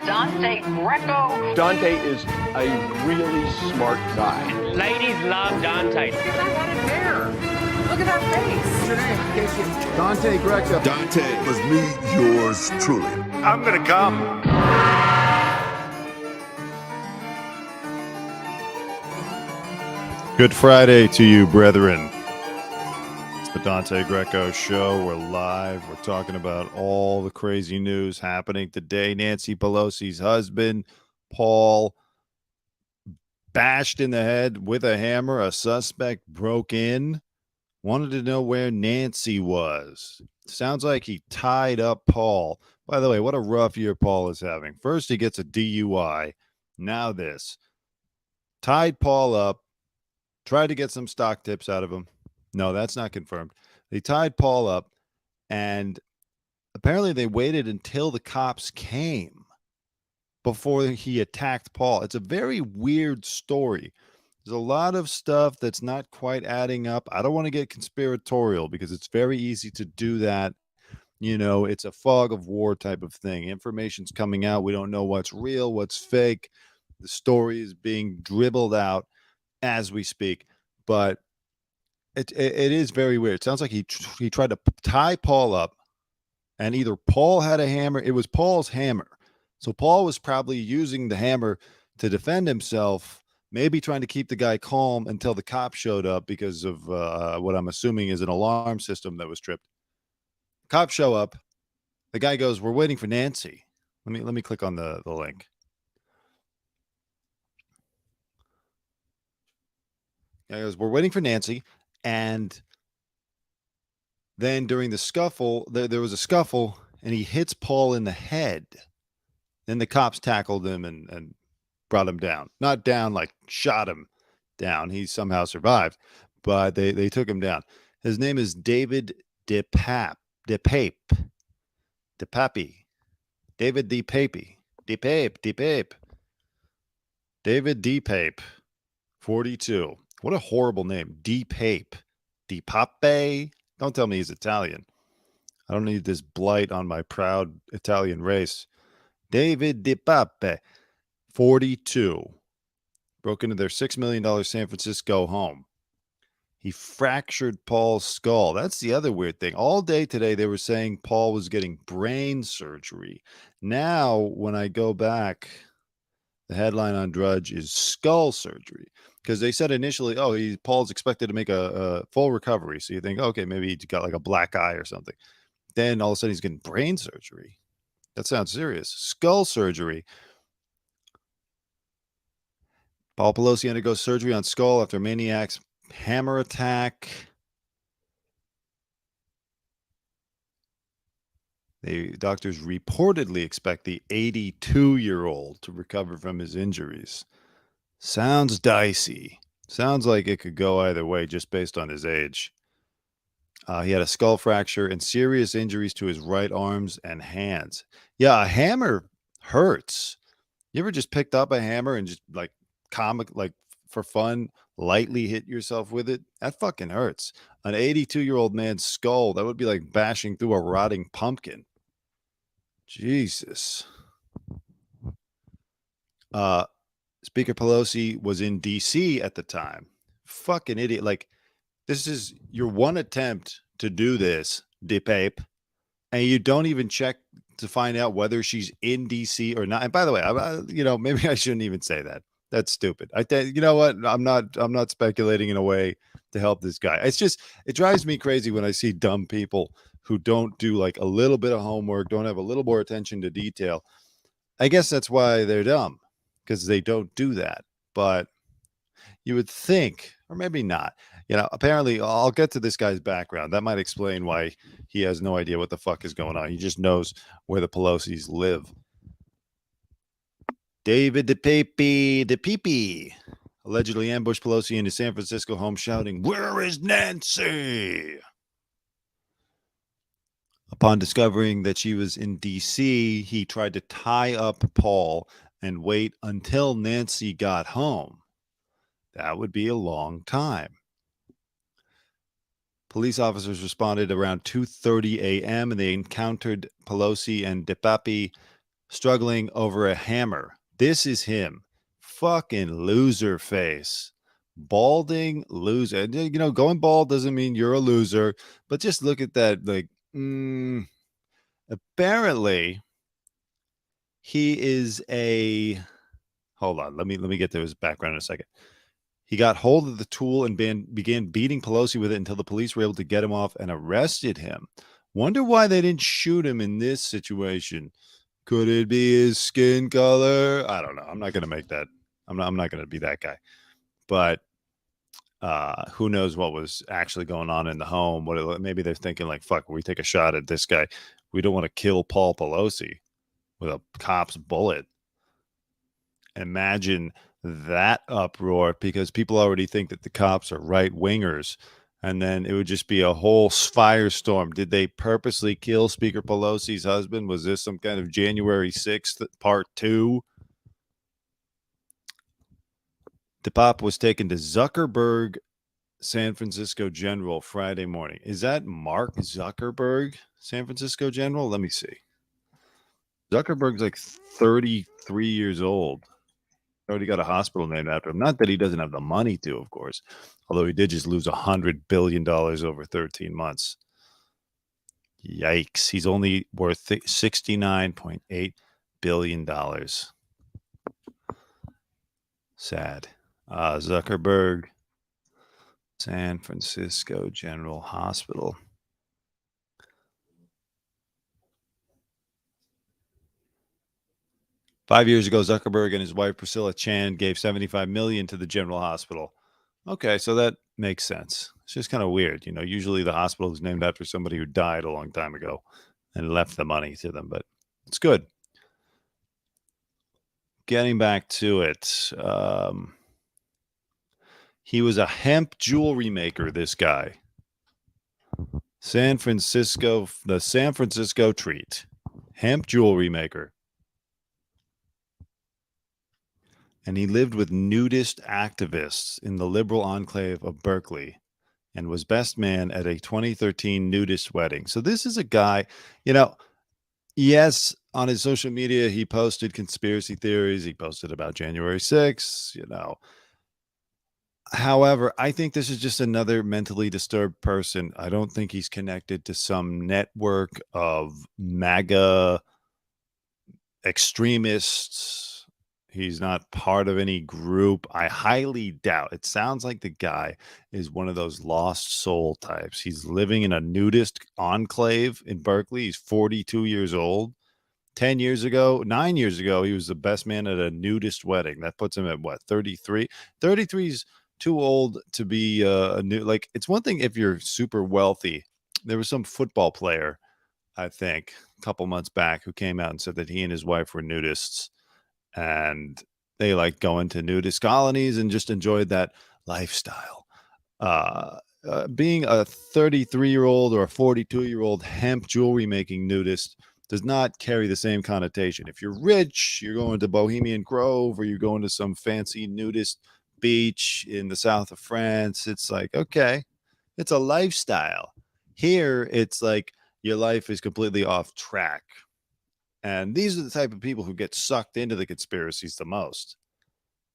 Dante Greco. Dante is a really smart guy. Ladies love Dante. He's not got a dare. Look at that face. What's your name? Casey. Dante Greco. Dante was me, yours truly. I'm gonna come. Good Friday to you, brethren. It's the Dante Greco Show. We're live. We're talking about all the crazy news happening today. Nancy Pelosi's husband, Paul, bashed in the head with a hammer. A suspect broke in, wanted to know where Nancy was. Sounds like he tied up Paul. By the way, what a rough year Paul is having. First, he gets a DUI. Now this. Tied Paul up. Tried to get some stock tips out of him. No, that's not confirmed. They tied Paul up, and apparently they waited until the cops came before he attacked Paul. It's a very weird story. There's a lot of stuff that's not quite adding up. I don't want to get conspiratorial because it's very easy to do that. You know, it's a fog of war type of thing. Information's coming out. We don't know what's real, what's fake. The story is being dribbled out as we speak, but it is very weird. It sounds like he tried to tie Paul up, and either Paul had a hammer. It was Paul's hammer, so Paul was probably using the hammer to defend himself, maybe trying to keep the guy calm until the cops showed up because of what I'm assuming is an alarm system that was tripped. Cops show up. The guy goes, "We're waiting for Nancy." Let me click on the link. He goes, "We're waiting for Nancy." And then during the scuffle, there was a scuffle, and he hits Paul in the head. Then the cops tackled him and brought him down. Not down, like shot him down. He somehow survived, but they took him down. His name is David DePape. David DePape. David DePape, 42. What a horrible name. DePape. DePape. Don't tell me he's Italian. I don't need this blight on my proud Italian race. David DePape, 42. Broke into their $6 million San Francisco home. He fractured Paul's skull. That's the other weird thing. All day today, they were saying Paul was getting brain surgery. Now, when I go back, the headline on Drudge is skull surgery. Because they said initially, Paul's expected to make a full recovery. So you think, okay, maybe he got like a black eye or something. Then all of a sudden he's getting brain surgery. That sounds serious. Skull surgery. Paul Pelosi undergoes surgery on skull after maniac's hammer attack. The doctors reportedly expect the 82-year-old to recover from his injuries. Sounds dicey. Sounds like it could go either way just based on his age. He had a skull fracture and serious injuries to his right arms and hands. Yeah, a hammer hurts. You ever just picked up a hammer and just like for fun, lightly hit yourself with it? That fucking hurts. An 82-year-old man's skull, that would be like bashing through a rotting pumpkin. Jesus. Speaker Pelosi was in D.C. at the time. Fucking idiot. Like, this is your one attempt to do this, DePape, and you don't even check to find out whether she's in D.C. or not. And by the way, maybe I shouldn't even say that. That's stupid. I think, you know what? I'm not speculating in a way to help this guy. It's just, it drives me crazy when I see dumb people who don't do like a little bit of homework, don't have a little more attention to detail. I guess that's why they're dumb, because they don't do that. But you would think, or maybe not, apparently I'll get to this guy's background. That might explain why he has no idea what the fuck is going on. He just knows where the Pelosi's live. David DePape allegedly ambushed Pelosi in his San Francisco home shouting, "Where is Nancy?" Upon discovering that she was in D.C., he tried to tie up Paul and wait until Nancy got home. That would be a long time. Police officers responded around 2:30 a.m. and they encountered Pelosi and DePape struggling over a hammer. This is him. Fucking loser face. Balding loser. Going bald doesn't mean you're a loser, but just look at that. Apparently, he is a. Hold on. Let me get to his background in a second. He got hold of the tool and began beating Pelosi with it until the police were able to get him off and arrested him. Wonder why they didn't shoot him in this situation. Could it be his skin color? I don't know. I'm not going to make that. I'm not going to be that guy. But who knows what was actually going on in the home? Maybe they're thinking like, fuck, we take a shot at this guy. We don't want to kill Paul Pelosi with a cop's bullet. Imagine that uproar, because people already think that the cops are right wingers, and then it would just be a whole firestorm. Did they purposely kill Speaker Pelosi's husband? Was this some kind of January 6th part 2? The pop was taken to Zuckerberg San Francisco General Friday morning. Is that Mark Zuckerberg San Francisco General? Let me see. Zuckerberg's like 33 years old. Already got a hospital named after him. Not that he doesn't have the money to, of course, although he did just lose $100 billion over 13 months. Yikes. He's only worth $69.8 billion. Sad. Zuckerberg, San Francisco General Hospital. Five years ago, Zuckerberg and his wife Priscilla Chan gave $75 million to the General Hospital. Okay, so that makes sense. It's just kind of weird, Usually the hospital is named after somebody who died a long time ago and left the money to them, but it's good. Getting back to it, he was a hemp jewelry maker. This guy, the San Francisco treat, hemp jewelry maker. And he lived with nudist activists in the liberal enclave of Berkeley and was best man at a 2013 nudist wedding. So this is a guy, yes, on his social media, he posted conspiracy theories. He posted about January 6th, However, I think this is just another mentally disturbed person. I don't think he's connected to some network of MAGA extremists. He's not part of any group. I highly doubt. It sounds like the guy is one of those lost soul types. He's living in a nudist enclave in Berkeley. He's 42 years old. 9 years ago, he was the best man at a nudist wedding. That puts him at what, 33? 33 is too old to be a new. Like, it's one thing if you're super wealthy. There was some football player, I think, a couple months back, who came out and said that he and his wife were nudists. And they like going to nudist colonies and just enjoyed that lifestyle. Being a 33-year-old or a 42-year-old hemp jewelry making nudist does not carry the same connotation. If you're rich, you're going to Bohemian Grove, or you're going to some fancy nudist beach in the south of France. It's like, okay, it's a lifestyle. Here, it's like your life is completely off track. And these are the type of people who get sucked into the conspiracies the most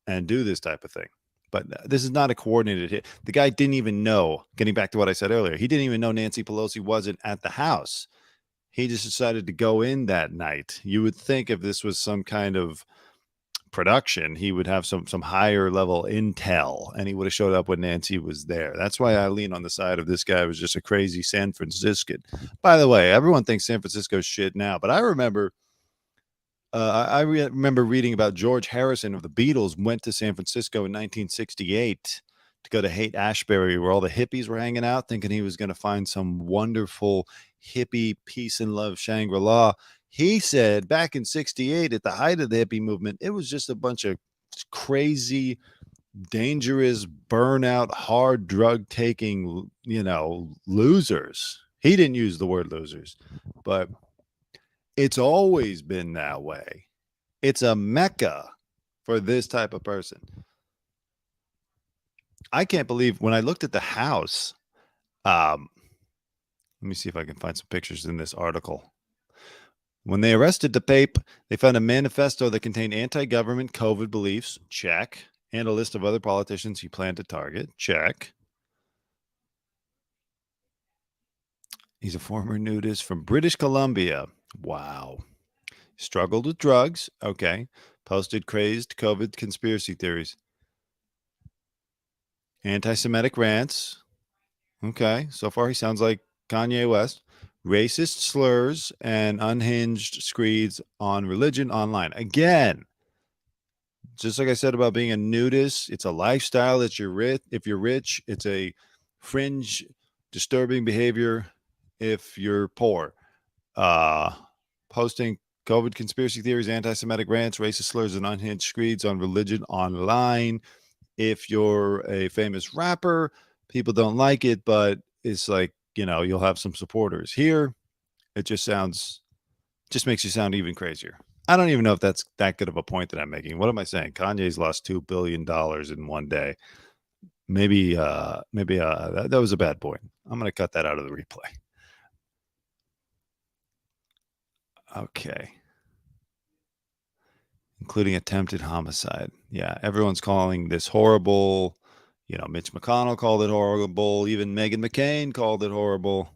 and do this type of thing. But this is not a coordinated hit. The guy didn't even know, getting back to what I said earlier, he didn't even know Nancy Pelosi wasn't at the house. He just decided to go in that night. You would think if this was some kind of production, he would have some higher level intel, and he would have showed up when Nancy was there. That's why I lean on the side of this guy was just a crazy San Franciscan. By the way, everyone thinks San Francisco's shit now, but I remember remember reading about George Harrison of the Beatles went to San Francisco in 1968 to go to Haight-Ashbury, where all the hippies were hanging out, thinking he was going to find some wonderful hippie peace and love Shangri-La. He said back in 68, at the height of the hippie movement, it was just a bunch of crazy, dangerous, burnout, hard drug taking, losers. He didn't use the word losers, but it's always been that way. It's a mecca for this type of person. I can't believe when I looked at the house. Let me see if I can find some pictures in this article. When they arrested the Pape, they found a manifesto that contained anti-government COVID beliefs, check, and a list of other politicians he planned to target, check. He's a former nudist from British Columbia. Wow. Struggled with drugs. Okay. Posted crazed COVID conspiracy theories. Anti-Semitic rants. Okay. So far, he sounds like Kanye West. Racist slurs and unhinged screeds on religion online. Again, just like I said about being a nudist, it's a lifestyle that you're rich. If you're rich, it's a fringe, disturbing behavior if you're poor. Posting COVID conspiracy theories, anti-Semitic rants, racist slurs, and unhinged screeds on religion online. If you're a famous rapper, people don't like it, but it's like, you'll have some supporters. Here, it just makes you sound even crazier. I don't even know if that's that good of a point that I'm making. What am I saying? Kanye's lost $2 billion in one day. Maybe that was a bad point. I'm going to cut that out of the replay. Okay. Including attempted homicide. Yeah, everyone's calling this horrible. Mitch McConnell called it horrible. Even Meghan McCain called it horrible.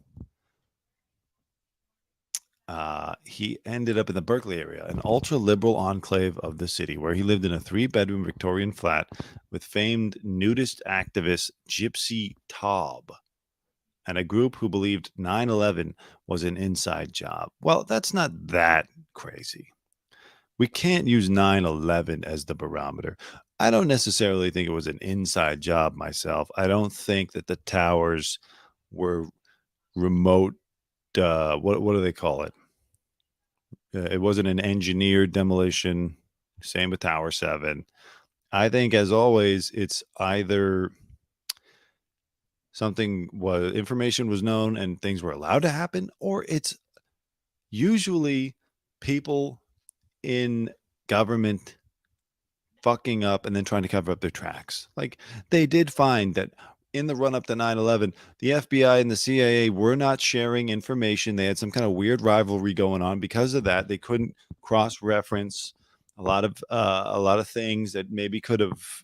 He ended up in the Berkeley area, an ultra-liberal enclave of the city, where he lived in a 3-bedroom Victorian flat with famed nudist activist Gypsy Taub and a group who believed 9/11 was an inside job. Well, that's not that crazy. We can't use 9/11 as the barometer. I don't necessarily think it was an inside job myself. I don't think that the towers were remote. What do they call it? It wasn't an engineered demolition. Same with Tower 7. I think, as always, it's either information was known and things were allowed to happen, or it's usually people in government fucking up and then trying to cover up their tracks. Like, they did find that in the run up to 9/11, the FBI and the CIA were not sharing information. They had some kind of weird rivalry going on. Because of that, they couldn't cross reference a lot of things that maybe could have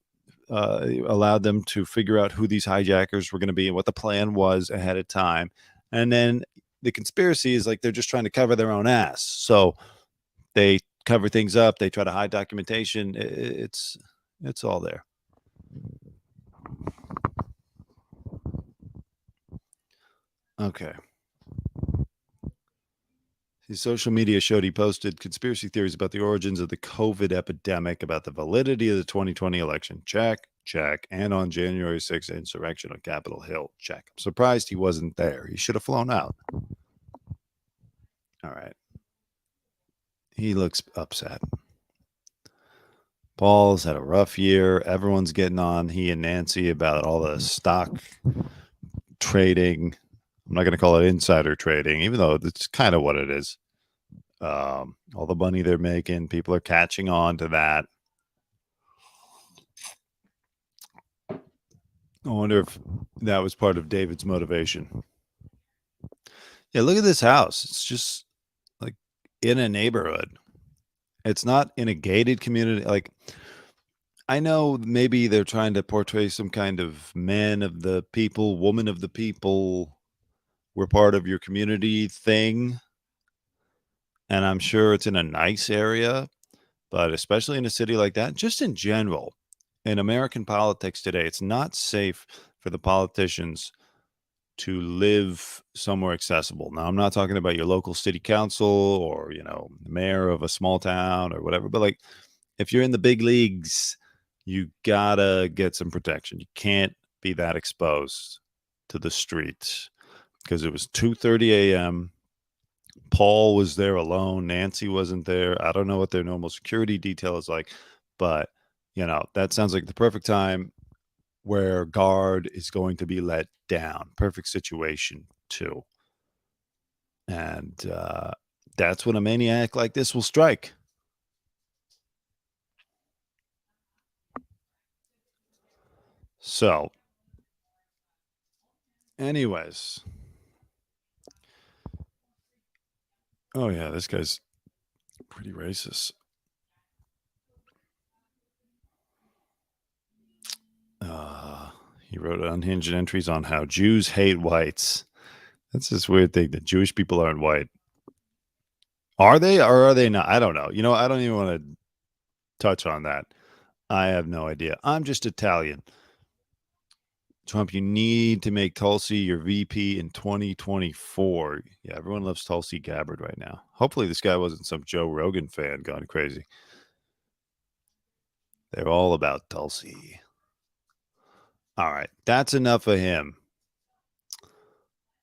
allowed them to figure out who these hijackers were going to be and what the plan was ahead of time. And then the conspiracy is like they're just trying to cover their own ass. So they cover things up. They try to hide documentation. It's all there. Okay. His social media showed he posted conspiracy theories about the origins of the COVID epidemic, about the validity of the 2020 election. Check, check. And on January 6th, insurrection on Capitol Hill. Check. I'm surprised he wasn't there. He should have flown out. All right. He looks upset. Paul's had a rough year. Everyone's getting on he and Nancy about all the stock trading. I'm not going to call it insider trading, even though it's kind of what it is. All the money they're making, people are catching on to that. I wonder if that was part of David's motivation. Yeah, look at this house. It's just like in a neighborhood. It's not in a gated community. Like, I know maybe they're trying to portray some kind of man of the people, woman of the people, we're part of your community thing. And I'm sure it's in a nice area, but especially in a city like that, just in general, in American politics today, it's not safe for the politicians to live somewhere accessible. Now, I'm not talking about your local city council or, the mayor of a small town or whatever, but like if you're in the big leagues, you gotta get some protection. You can't be that exposed to the streets, because it was 2:30 a.m. Paul was there alone. Nancy wasn't there. I don't know what their normal security detail is like, but that sounds like the perfect time where guard is going to be let down. Perfect situation too. And that's when a maniac like this will strike. So, anyways. Oh, yeah, this guy's Pretty racist. He wrote unhinged entries on how Jews hate whites. That's this weird thing that Jewish people aren't white. Are they or are they not? I don't know. You know, I don't even want to touch on that. I have no idea. I'm just Italian. Trump, you need to make Tulsi your VP in 2024. Yeah, everyone loves Tulsi Gabbard right now. Hopefully this guy wasn't some Joe Rogan fan gone crazy. They're all about Tulsi. All right, that's enough of him.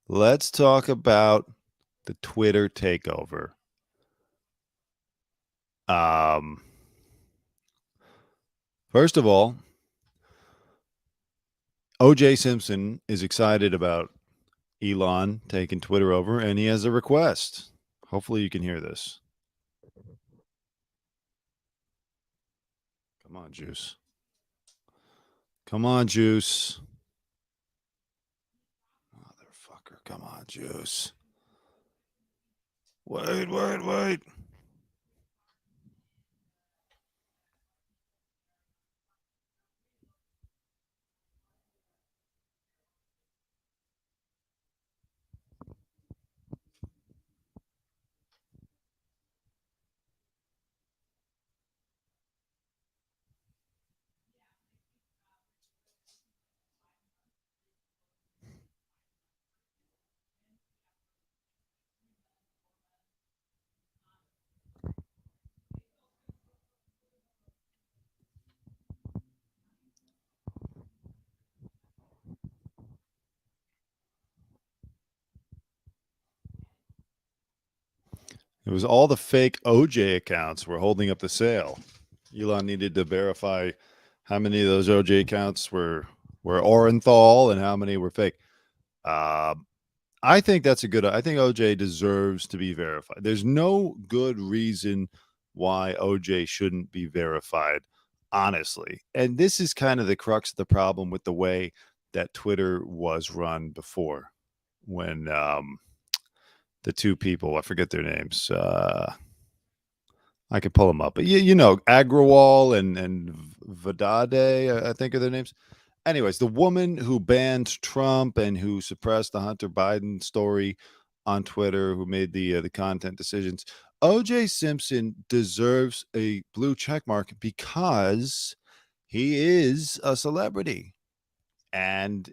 Let's talk about the Twitter takeover. First of all, O.J. Simpson is excited about Elon taking Twitter over, and he has a request. Hopefully you can hear this. Come on, Juice. Come on, Juice. Motherfucker, come on, Juice. Wait. It was all the fake OJ accounts were holding up the sale. Elon needed to verify how many of those OJ accounts were Orenthal and how many were fake. I think that's I think OJ deserves to be verified. There's no good reason why OJ shouldn't be verified, honestly. And this is kind of the crux of the problem with the way that Twitter was run before when the two people, I forget their names. I could pull them up, but you know, Agrawal and Vadade, I think are their names. Anyways, the woman who banned Trump and who suppressed the Hunter Biden story on Twitter, who made the content decisions, O.J. Simpson deserves a blue check mark because he is a celebrity, and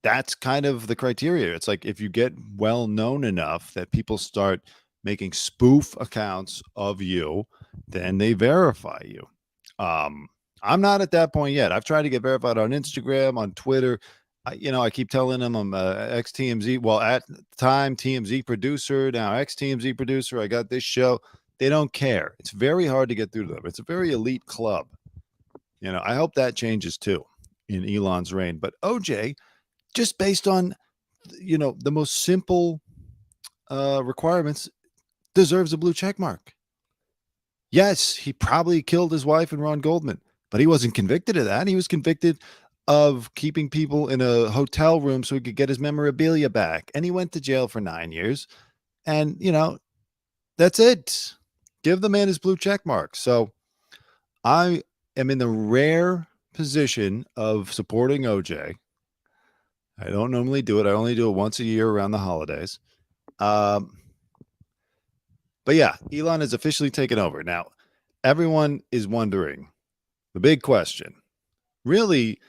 that's kind of the criteria. It's like if you get well known enough that people start making spoof accounts of you, then they verify you. I'm not at that point yet. I've tried to get verified on Instagram, on Twitter. I keep telling them I'm ex TMZ. Well, at the time, TMZ producer, now ex TMZ producer. I got this show. They don't care. It's very hard to get through to them. It's a very elite club. I hope that changes too in Elon's reign. But OJ, just based on the most simple requirements, deserves a blue check mark. Yes, he probably killed his wife and Ron Goldman, but he wasn't convicted of that. He was convicted of keeping people in a hotel room so he could get his memorabilia back, and he went to jail for 9 years. And that's it. Give the man his blue check mark. So I am in the rare position of supporting OJ. I don't normally do it. I only do it once a year around the holidays. But yeah, Elon has officially taken over. Now, everyone is wondering the big question. Really,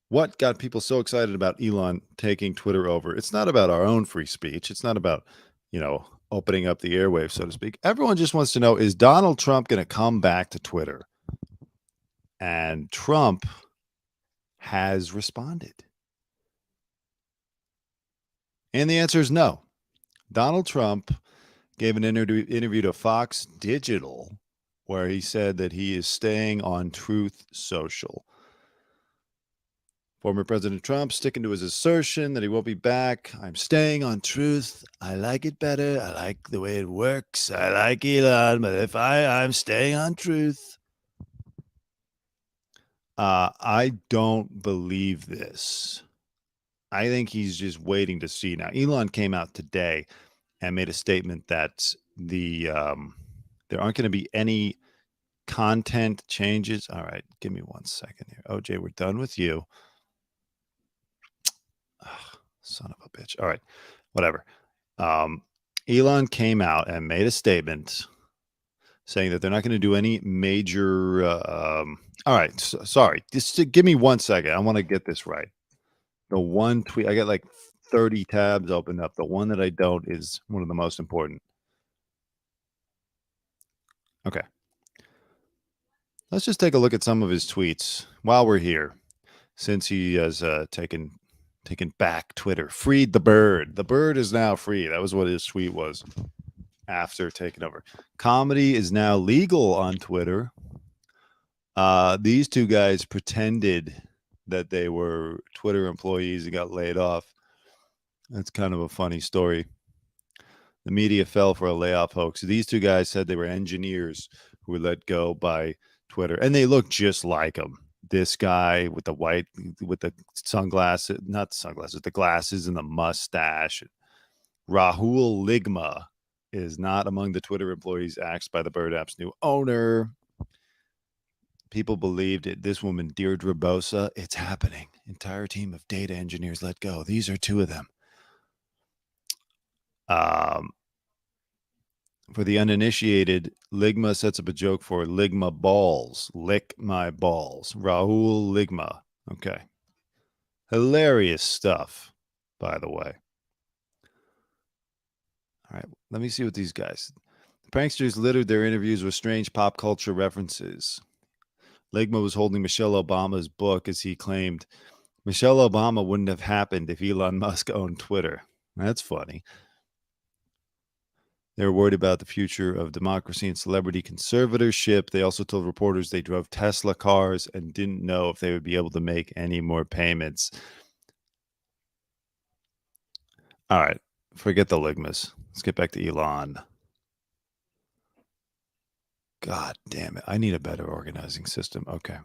what got people so excited about Elon taking Twitter over? It's not about our own free speech. It's not about, opening up the airwaves, so to speak. Everyone just wants to know, is Donald Trump going to come back to Twitter? And Trump has responded. And the answer is no. Donald Trump gave an interview to Fox Digital where he said that he is staying on Truth Social. Former President Trump sticking to his assertion that he won't be back. I'm staying on Truth. I like it better. I like the way it works. I like Elon, but if I'm staying on Truth. I don't believe this. I think he's just waiting to see. Now, Elon came out today and made a statement that there aren't going to be any content changes. All right, give me 1 second here. OJ, we're done with you. Ugh, son of a bitch. All right, whatever. Elon came out and made a statement saying that they're not going to do any major. All right, sorry. Just give me 1 second. I want to get this right. The one tweet, I got like 30 tabs opened up. The one that I don't is one of the most important. Okay. Let's just take a look at some of his tweets while we're here, since he has taken back Twitter, freed the bird. The bird is now free. That was what his tweet was after taking over. Comedy is now legal on Twitter. These two guys pretended that they were Twitter employees and got laid off. That's kind of a funny story. The media fell for a layoff hoax. These two guys said they were engineers who were let go by Twitter, and they look just like them. This guy with the sunglasses, not the sunglasses, the glasses and the mustache. Rahul Ligma is not among the Twitter employees axed by the Bird app's new owner. People believed it. This woman, Deirdre Bosa, it's happening. Entire team of data engineers let go. These are two of them. For the uninitiated, Ligma sets up a joke for Ligma balls. Lick my balls. Rahul Ligma. Okay. Hilarious stuff, by the way. All right, let me see what these guys. The pranksters littered their interviews with strange pop culture references. Ligma was holding Michelle Obama's book as he claimed Michelle Obama wouldn't have happened if Elon Musk owned Twitter. That's funny. They were worried about the future of democracy and celebrity conservatorship. They also told reporters they drove Tesla cars and didn't know if they would be able to make any more payments. All right, forget the Ligmas. Let's get back to Elon. God damn it. I need a better organizing system. Okay.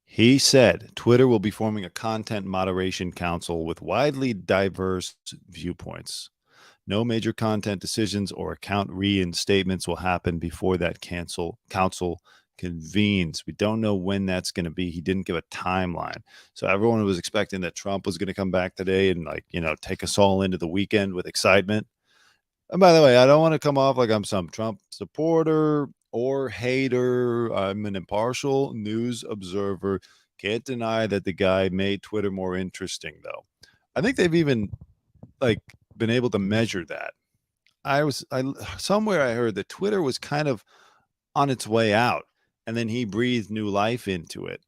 He said Twitter will be forming a content moderation council with widely diverse viewpoints. No major content decisions or account reinstatements will happen before that council convenes. We don't know when that's going to be. He didn't give a timeline. So everyone was expecting that Trump was going to come back today and take us all into the weekend with excitement. And by the way, I don't want to come off like I'm some Trump supporter or hater. I'm an impartial news observer. Can't deny that the guy made Twitter more interesting, though. I think they've even been able to measure that. Somewhere I heard that Twitter was kind of on its way out, and then he breathed new life into it.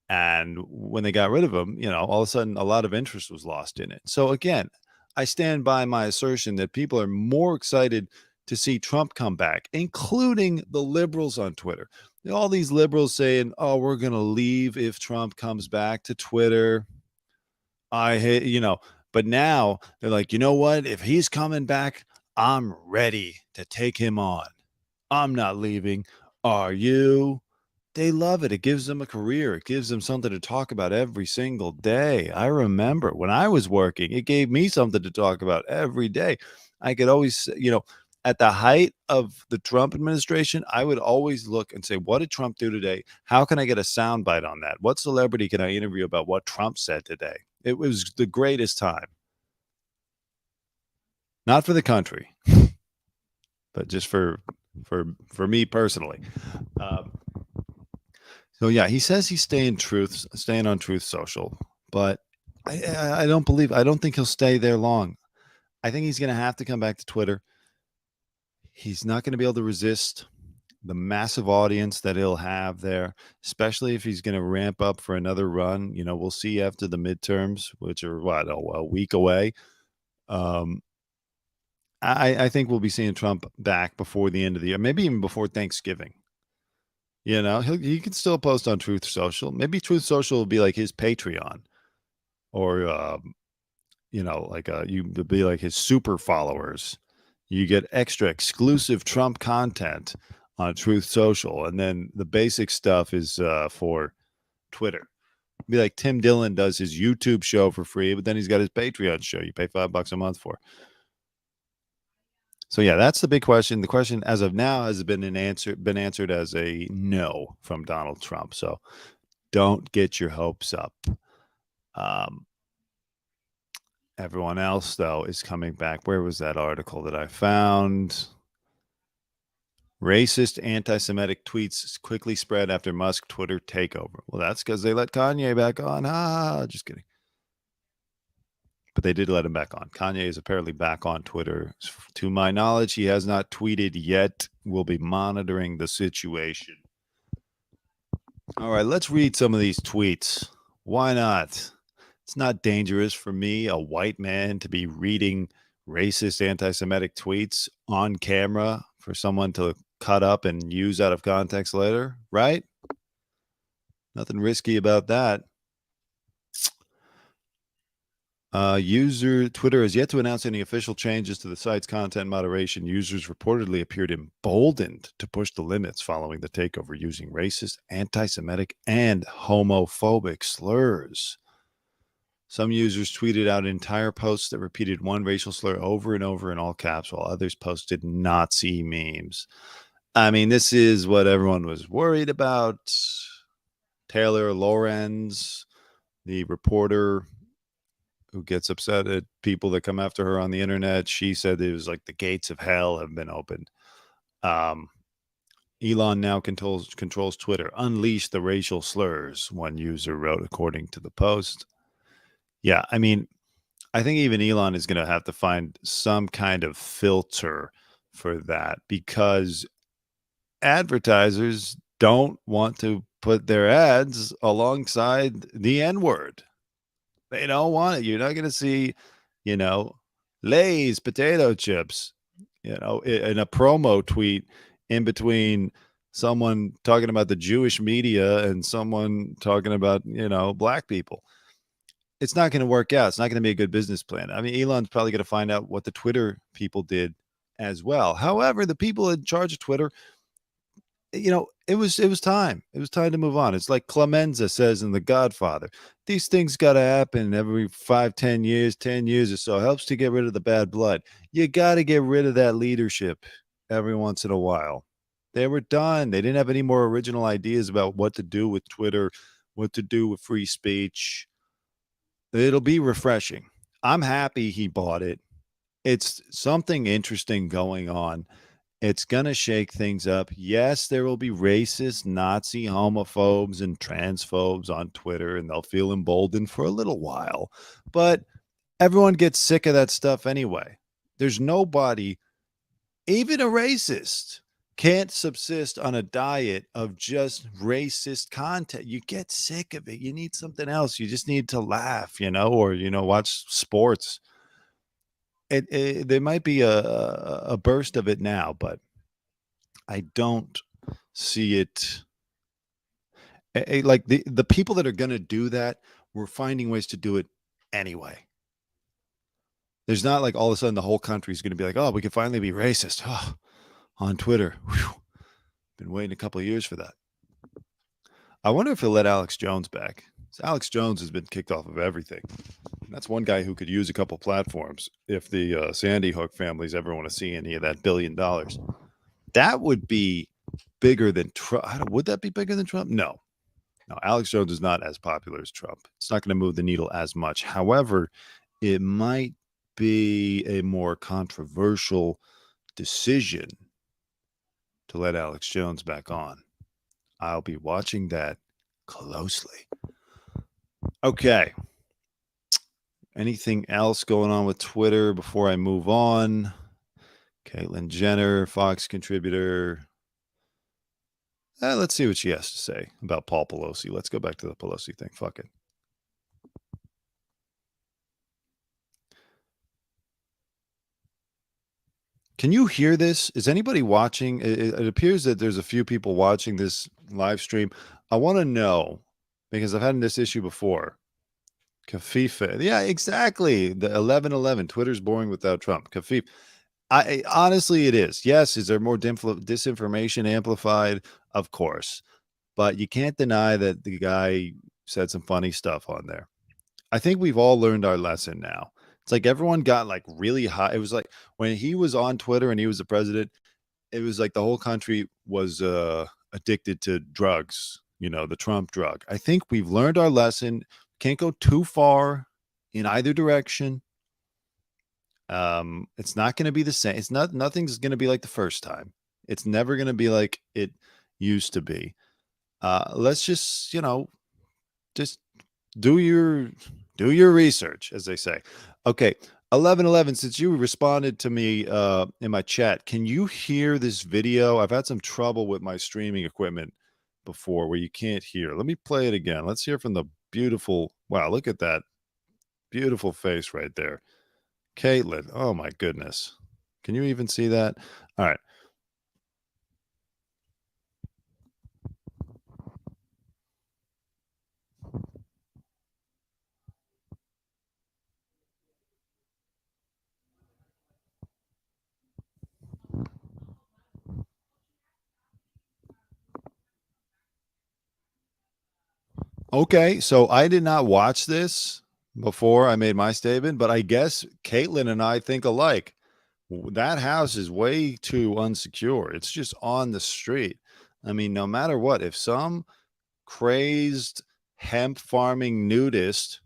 And when they got rid of him, all of a sudden a lot of interest was lost in it. So again, I stand by my assertion that people are more excited to see Trump come back, including the liberals on Twitter. All these liberals saying, "Oh, we're going to leave if Trump comes back to Twitter." I hate, but now they're like, you know what? If he's coming back, I'm ready to take him on. I'm not leaving. Are you? They love it. It gives them a career. It gives them something to talk about every single day. I remember when I was working, it gave me something to talk about every day. I could always, at the height of the Trump administration, I would always look and say, what did Trump do today? How can I get a soundbite on that? What celebrity can I interview about what Trump said today? It was the greatest time. Not for the country, but just for me personally. So yeah, he says he's staying on Truth Social, but I don't think he'll stay there long. I think he's going to have to come back to Twitter. He's not going to be able to resist the massive audience that he'll have there, especially if he's going to ramp up for another run. We'll see after the midterms, which are a week away. I think we'll be seeing Trump back before the end of the year, maybe even before Thanksgiving. He can still post on Truth Social. Maybe Truth Social will be like his Patreon, or you be like his super followers. You get extra exclusive Trump content on Truth Social, and then the basic stuff is for Twitter. Be like Tim Dillon does his YouTube show for free, but then he's got his Patreon show you pay $5 a month for. So yeah, that's the big question. The question as of now has been answered as a no from Donald Trump. So don't get your hopes up. Um, everyone else though is coming back. Where was that article that I found? Racist anti-Semitic tweets quickly spread after Musk Twitter takeover. Well, that's because they let Kanye back on. Just kidding. But they did let him back on. Kanye is apparently back on Twitter. To my knowledge, he has not tweeted yet. We'll be monitoring the situation. All right, let's read some of these tweets. Why not? It's not dangerous for me, a white man, to be reading racist anti-Semitic tweets on camera for someone to cut up and use out of context later, right? Nothing risky about that. Twitter has yet to announce any official changes to the site's content moderation. Users reportedly appeared emboldened to push the limits following the takeover, using racist, anti-Semitic, and homophobic slurs. Some users tweeted out entire posts that repeated one racial slur over and over in all caps, while others posted Nazi memes. I mean, this is what everyone was worried about. Taylor Lorenz, the reporter who gets upset at people that come after her on the internet, she said it was like the gates of hell have been opened. Elon now controls Twitter. Unleash the racial slurs, one user wrote, according to the post. Yeah, I mean, I think even Elon is going to have to find some kind of filter for that, because advertisers don't want to put their ads alongside the N-word. They don't want it. You're not going to see, Lay's potato chips, in a promo tweet in between someone talking about the Jewish media and someone talking about, black people. It's not going to work out. It's not going to be a good business plan. I mean, Elon's probably going to find out what the Twitter people did as well. However, the people in charge of Twitter, it was time. It was time to move on. It's like Clemenza says in The Godfather. These things got to happen every 5-10 years, 10 years or so. It helps to get rid of the bad blood. You got to get rid of that leadership every once in a while. They were done. They didn't have any more original ideas about what to do with Twitter, what to do with free speech. It'll be refreshing. I'm happy he bought it. It's something interesting going on. It's going to shake things up. Yes, there will be racist, Nazi, homophobes, and transphobes on Twitter, and they'll feel emboldened for a little while. But everyone gets sick of that stuff anyway. There's nobody, even a racist, can't subsist on a diet of just racist content. You get sick of it. You need something else. You just need to laugh, or, watch sports. There might be a burst of it now, but I don't see it. Like the people that are going to do that, we're finding ways to do it anyway. There's not like all of a sudden the whole country is going to be like, oh, we can finally be racist on Twitter. Whew. Been waiting a couple of years for that. I wonder if he'll let Alex Jones back. So Alex Jones has been kicked off of everything. That's one guy who could use a couple platforms if the Sandy Hook families ever want to see any of that $1 billion. That would be bigger than Trump. Would that be bigger than Trump? No. Alex Jones is not as popular as Trump. It's not going to move the needle as much. However, it might be a more controversial decision to let Alex Jones back on. I'll be watching that closely. Okay. Anything else going on with Twitter before I move on? Caitlyn Jenner, Fox contributor. Let's see what she has to say about Paul Pelosi. Let's go back to the Pelosi thing. Fuck it. Can you hear this? Is anybody watching? It appears that there's a few people watching this live stream. I want to know, because I've had this issue before. Kafifa. Yeah, exactly. The 11/11. Twitter's boring without Trump. Kafif. Honestly, it is. Yes. Is there more disinformation amplified? Of course. But you can't deny that the guy said some funny stuff on there. I think we've all learned our lesson now. It's like everyone got like really high. It was like when he was on Twitter and he was the president, it was like the whole country was addicted to drugs, the Trump drug. I think we've learned our lesson. Can't go too far in either direction. It's not going to be the same. Nothing's going to be like the first time. It's never going to be like it used to be. Let's just, just do your research, as they say. Okay. 1111, since you responded to me in my chat, can you hear this video? I've had some trouble with my streaming equipment before where you can't hear. Let me play it again. Let's hear from the beautiful, wow, look at that beautiful face right there. Caitlin, oh my goodness. Can you even see that? All right. Okay, so I did not watch this before I made my statement, but I guess Caitlin and I think alike. That house is way too unsecure. It's just on the street. I mean, no matter what, if some crazed hemp farming nudist,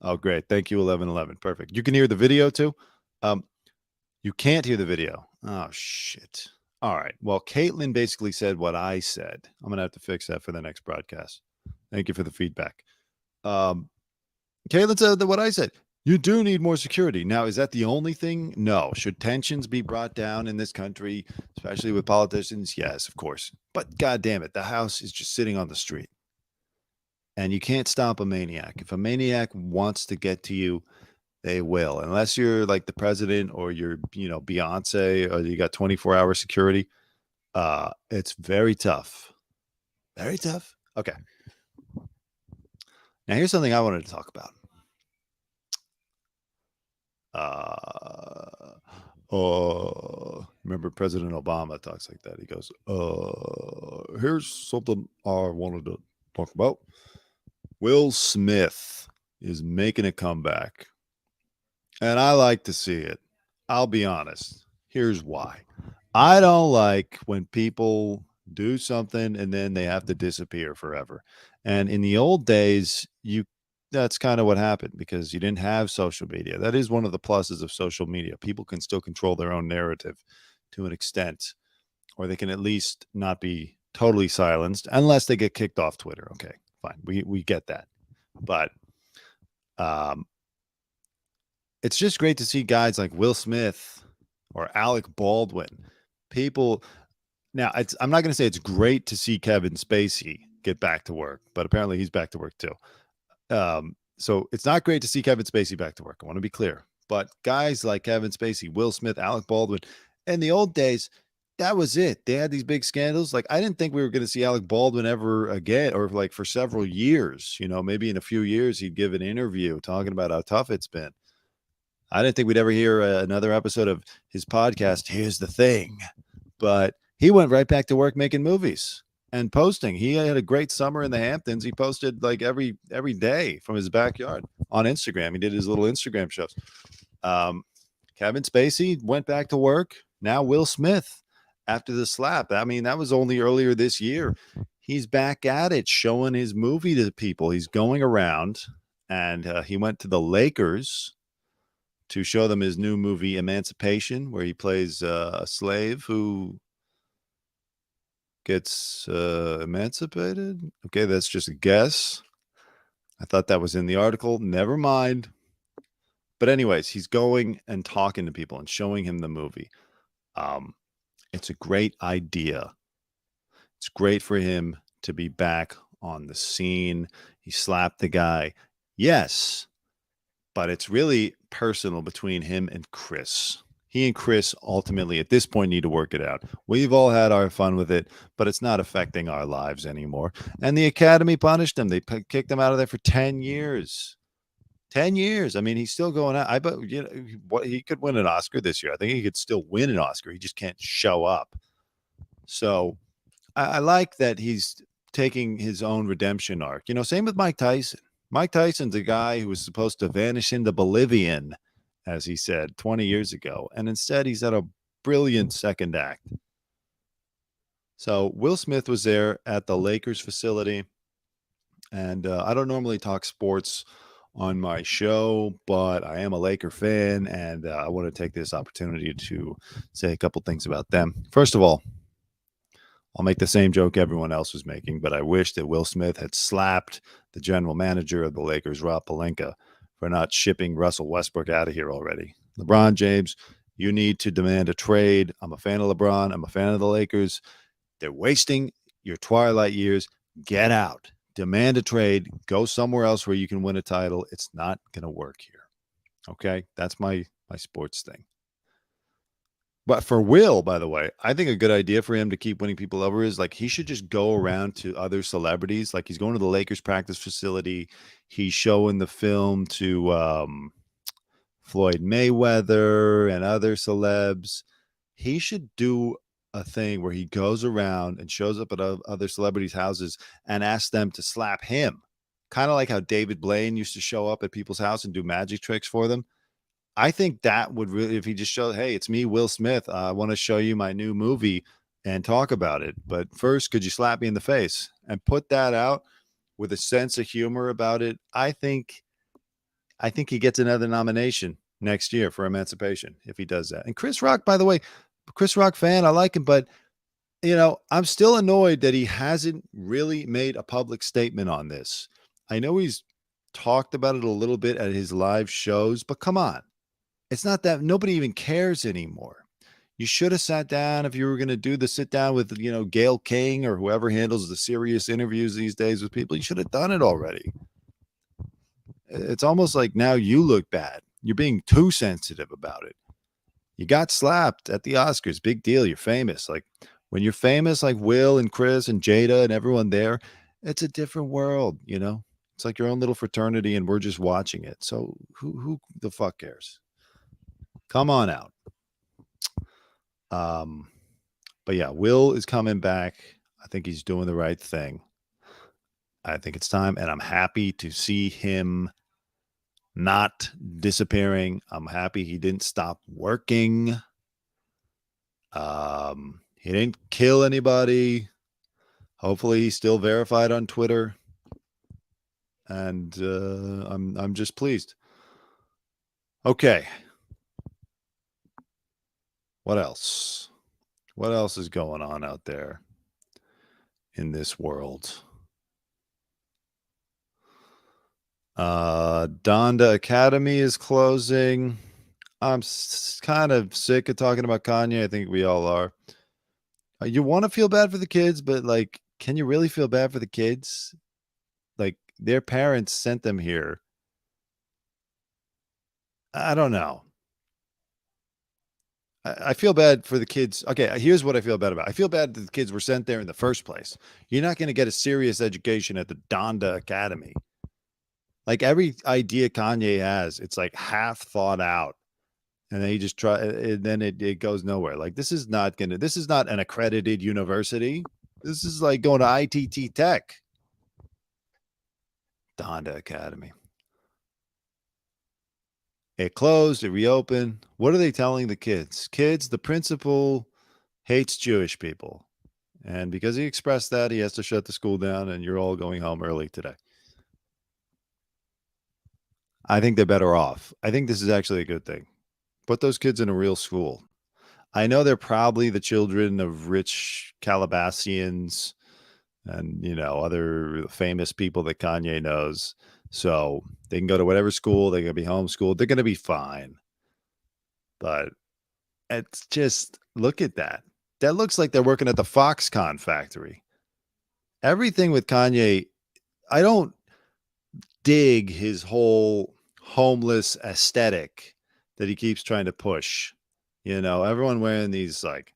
oh great, thank you, 1111, perfect. You can hear the video too. You can't hear the video. Oh shit. All right. Well, Caitlin basically said what I said. I'm gonna have to fix that for the next broadcast. Thank you for the feedback. Caitlin said what I said. You do need more security. Now, is that the only thing? No. Should tensions be brought down in this country, especially with politicians? Yes, of course. But God damn it, the house is just sitting on the street. And you can't stop a maniac. If a maniac wants to get to you, they will. Unless you're like the president or you're, Beyonce, or you got 24-hour security. It's very tough. Very tough. Okay. Now, here's something I wanted to talk about. Remember President Obama talks like that. He goes, here's something I wanted to talk about. Will Smith is making a comeback. And I like to see it. I'll be honest. Here's why. I don't like when people do something and then they have to disappear forever. And in the old days, that's kind of what happened because you didn't have social media. That is one of the pluses of social media. People can still control their own narrative to an extent, or they can at least not be totally silenced unless they get kicked off Twitter. Okay, fine. We get that. But it's just great to see guys like Will Smith or Alec Baldwin. People now, I'm not going to say it's great to see Kevin Spacey get back to work, but apparently he's back to work too. So it's not great to see Kevin Spacey back to work. I want to be clear, but guys like Kevin Spacey, Will Smith, Alec Baldwin, in the old days, that was it. They had these big scandals. Like I didn't think we were going to see Alec Baldwin ever again, or like for several years. Maybe in a few years he'd give an interview talking about how tough it's been. I didn't think we'd ever hear another episode of his podcast. Here's the thing, but he went right back to work making movies and posting. He had a great summer in the Hamptons. He posted like every day from his backyard on Instagram. He did his little Instagram shows. Kevin Spacey went back to work. Now Will Smith, after the slap. I mean, that was only earlier this year. He's back at it, showing his movie to people. He's going around, and he went to the Lakers to show them his new movie, Emancipation, where he plays a slave who gets emancipated. Okay, that's just a guess. I thought that was in the article. Never mind. But anyways, he's going and talking to people and showing him the movie. It's a great idea. It's great for him to be back on the scene. He slapped the guy. Yes, but it's really personal between him and Chris. He and Chris ultimately at this point need to work it out. We've all had our fun with it, but it's not affecting our lives anymore. And the Academy punished him. They kicked him out of there for 10 years. 10 years. I mean, he's still going out. I bet he could win an Oscar this year. I think he could still win an Oscar. He just can't show up. So I like that he's taking his own redemption arc. Same with Mike Tyson. Mike Tyson's a guy who was supposed to vanish into Bolivian as he said 20 years ago. And instead, he's had a brilliant second act. So Will Smith was there at the Lakers facility. And I don't normally talk sports on my show, but I am a Laker fan, and I want to take this opportunity to say a couple things about them. First of all, I'll make the same joke everyone else was making, but I wish that Will Smith had slapped the general manager of the Lakers, Rob Pelinka, for not shipping Russell Westbrook out of here already. LeBron James, you need to demand a trade. I'm a fan of LeBron. I'm a fan of the Lakers. They're wasting your twilight years. Get out. Demand a trade. Go somewhere else where you can win a title. It's not going to work here. Okay? That's my sports thing. But for Will, by the way, I think a good idea for him to keep winning people over is like he should just go around to other celebrities. Like he's going to the Lakers practice facility. He's showing the film to Floyd Mayweather and other celebs. He should do a thing where he goes around and shows up at other celebrities' houses and asks them to slap him. Kind of like how David Blaine used to show up at people's house and do magic tricks for them. I think that would really, if he just showed, hey, it's me, Will Smith. I want to show you my new movie and talk about it. But first, could you slap me in the face and put that out with a sense of humor about it? I think he gets another nomination next year for Emancipation if he does that. And Chris Rock, by the way, Chris Rock fan, I like him, but I'm still annoyed that he hasn't really made a public statement on this. I know he's talked about it a little bit at his live shows, but come on. It's not that nobody even cares anymore. You should have sat down if you were going to do the sit down with, Gayle King or whoever handles the serious interviews these days with people. You should have done it already. It's almost like now you look bad. You're being too sensitive about it. You got slapped at the Oscars. Big deal. You're famous. Like when you're famous, like Will and Chris and Jada and everyone there, it's a different world, It's like your own little fraternity and we're just watching it. So who the fuck cares? Come on out. But yeah, Will is coming back. I think he's doing the right thing. I think it's time, and I'm happy to see him not disappearing. I'm happy he didn't stop working. He didn't kill anybody. Hopefully he's still verified on Twitter. And I'm just pleased. Okay. What else? What else is going on out there in this world? Donda Academy is closing. I'm kind of sick of talking about Kanye. I think we all are. You want to feel bad for the kids, but like, can you really feel bad for the kids? Like their parents sent them here. I don't know. I feel bad for the kids. Okay, here's what I feel bad about. I feel bad that the kids were sent there in the first place. You're not going to get a serious education at the Donda Academy. Like every idea Kanye has, it's like half thought out. And then he just and then it goes nowhere. Like this is not an accredited university. This is like going to ITT Tech. Donda Academy. It closed, it reopened. What are they telling the kids? Kids, the principal hates Jewish people. And because he expressed that, he has to shut the school down, and you're all going home early today. I think they're better off. I think this is actually a good thing. Put those kids in a real school. I know they're probably the children of rich Calabasians and, other famous people that Kanye knows. So they can go to whatever school. They're going to be homeschooled. They're going to be fine. But it's just, look at that. That looks like they're working at the Foxconn factory. Everything with Kanye, I don't dig his whole homeless aesthetic that he keeps trying to push. Everyone wearing these like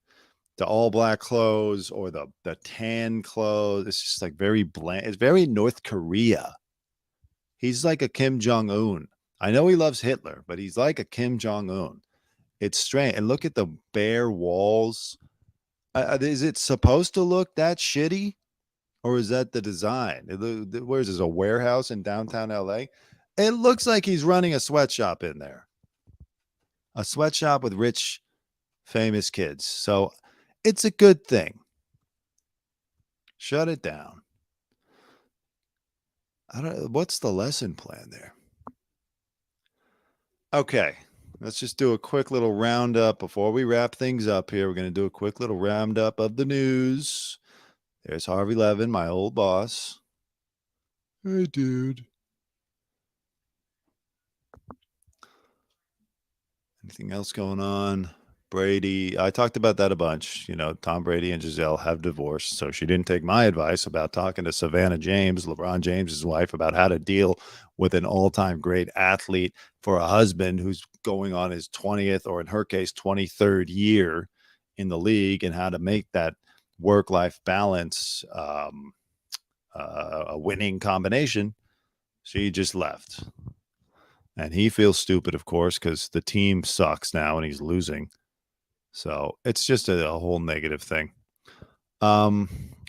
the all black clothes or the tan clothes. It's just like very bland. It's very North Korea. He's like a Kim Jong-un. I know he loves Hitler, but he's like a Kim Jong-un. It's strange. And look at the bare walls. Is it supposed to look that shitty? Or is that the design? Where is this, a warehouse in downtown LA? It looks like he's running a sweatshop in there. a sweatshop with rich, famous kids. So it's a good thing. Shut it down. What's the lesson plan there? Okay, let's just do a quick little roundup before we wrap things up here. We're going to do a quick little roundup of the news. There's Harvey Levin, my old boss. Hey, dude. Anything else going on? Brady. I talked about that a bunch. Tom Brady and Giselle have divorced. So she didn't take my advice about talking to Savannah James, LeBron James's wife, about how to deal with an all-time great athlete for a husband who's going on his 20th, or in her case, 23rd year in the league, and how to make that work-life balance a winning combination. She just left. And he feels stupid, of course, because the team sucks now and he's losing. So it's just a whole negative thing. All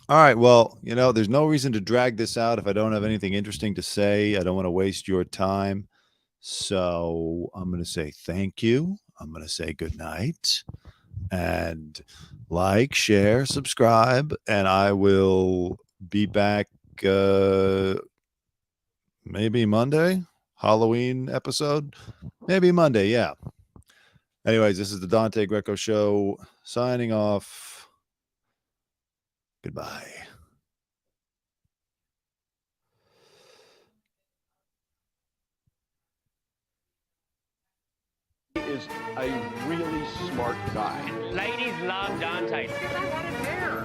right. Well, there's no reason to drag this out if I don't have anything interesting to say. I don't want to waste your time. So I'm going to say thank you. I'm going to say good night. And like, share, subscribe. And I will be back maybe Monday. Halloween episode. Maybe Monday. Yeah. Anyways, this is the Dante Greco Show, signing off. Goodbye. He is a really smart guy. Ladies love Dante. Look at that one in there.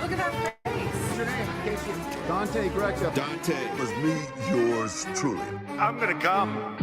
Look at that face. What's your name? In case you... Dante Greco. Dante was me, yours truly. I'm going to come.